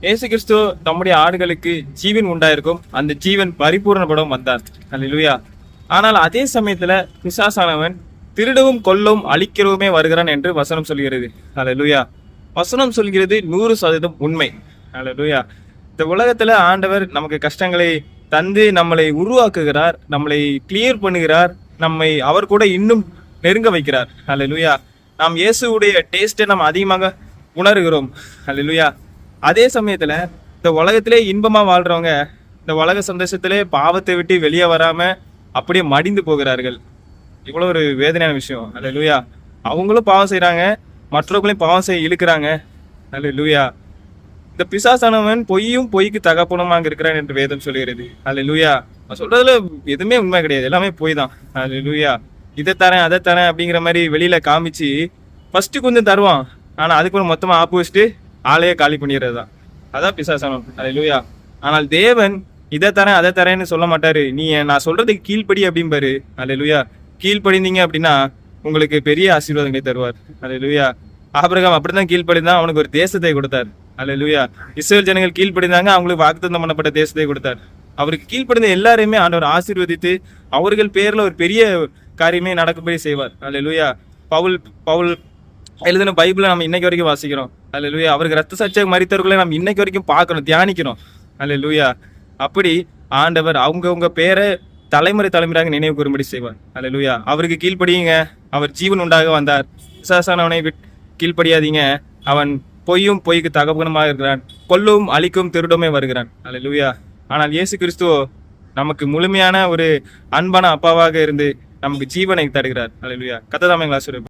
இயேசு கிறிஸ்து தம்முடைய ஆடுகளுக்கு ஜீவன் உண்டாயிருக்கும், அந்த ஜீவன் பரிபூரணப்படும் வந்தார். அல்லேலூயா. ஆனால் அதே சமயத்துல பிசாசானவன் திருடவும் கொல்லவும் அழிக்கிறவுமே வருகிறான் என்று வசனம் சொல்கிறது. அல்லேலூயா. வசனம் சொல்கிறது 100% உண்மை. அல்லேலூயா. இந்த உலகத்துல ஆண்டவர் நமக்கு கஷ்டங்களை தந்து நம்மளை உருவாக்குகிறார், நம்மளை கிளியர் பண்ணுகிறார், நம்மை அவர் கூட இன்னும் நெருங்க வைக்கிறார். அல்லேலூயா. நாம் இயேசுடைய டேஸ்ட்டை நம்ம அதிகமாக உணர்கிறோம். அல்லேலூயா. அதே சமயத்துல இந்த உலகத்திலே இன்பமா வாழ்றவங்க இந்த உலக சந்தோஷத்திலே பாவத்தை விட்டு வெளியே வராம அப்படியே மடிந்து போகிறார்கள். இவ்வளவு ஒரு வேதனையான விஷயம். அல்லேலூயா. அவங்களும் பாவம் செய்யறாங்க, மற்றவர்களையும் பாவம் செய்ய இழுக்கிறாங்க. அல்லேலூயா. இந்த பிசாசானவன் பொய்யும் பொய்க்கு தகப்பனமாக இருக்கிறான் என்று வேதம் சொல்கிறது. அல்லேலூயா. சொல்றதுல எதுவுமே உண்மை கிடையாது, எல்லாமே பொய் தான். அல்லேலூயா. இதை தரேன் அதை தரேன் அப்படிங்கிற மாதிரி வெளியில காமிச்சு ஃபர்ஸ்ட் கொஞ்சம் தருவான், ஆனா அதுக்கப்புறம் மொத்தமா ஆப்போசிட்டு ஆளையே காலி பண்ணிடுறது தான். அதான் பிசாசானவன். அல்லேலூயா. ஆனால் தேவன் இதை தரேன் அதை தரேன்னு சொல்ல மாட்டாரு. நீ நான் சொல்றதுக்கு கீழ்ப்படி அப்படிம்பாரு. அல்லேலூயா. கீழ்ப்படிந்தீங்க அப்படின்னா உங்களுக்கு பெரிய ஆசீர்வாதங்களை தருவார். அல்லேலூயா. ஆபிரகாம் அப்படிதான் கீழ்ப்படிந்தான், அவனுக்கு ஒரு தேசத்தை கொடுத்தார். அல்லேலூயா. இஸ்ரவேல் ஜனங்கள் கீழ்ப்படிந்தாங்க, அவங்களுக்கு வாக்குத்தத்தம் பண்ணப்பட்ட தேசத்தை கொடுத்தார். அவருக்கு கீழ்ப்படிந்த எல்லாரையுமே ஆண்டவர் ஆசீர்வதித்து அவர்கள் பேர்ல ஒரு பெரிய காரியமே நடக்கும்படி செய்வார். அல்லேலூயா. பவுல் பவுல் எழுதின பைபிளை நம்ம இன்னைக்கு வரைக்கும் வாசிக்கிறோம். அல்லேலூயா. அவருக்கு ரத்த சாட்சியாக மரித்தவர்களை நம்ம இன்னைக்கு வரைக்கும் பார்க்கணும், தியானிக்கிறோம். அல்லேலூயா. அப்படி ஆண்டவர் அவங்கவுங்க பேரை தலைமுறை தலைமுறையாக நினைவு கூறும்படி செய்வார். அல்லேலூயா. அவருக்கு கீழ்ப்படியுங்க, அவர் ஜீவன் உண்டாக வந்தார். பிசாசானவனை கீழ்ப்படியாதீங்க, அவன் பொய்யும் பொய்க்கு தகப்பனமாக இருக்கிறான், கொல்லவும் அழிக்கும் திருடமே வருகிறான். அல்லேலூயா. ஆனால் இயேசு கிறிஸ்துவோ நமக்கு முழுமையான ஒரு அன்பான அப்பாவாக இருந்து நமக்கு ஜீவனை தருகிறார். அல்லேலூயா. கர்த்தர் தாமே ஆசீர்வதிப்பார்.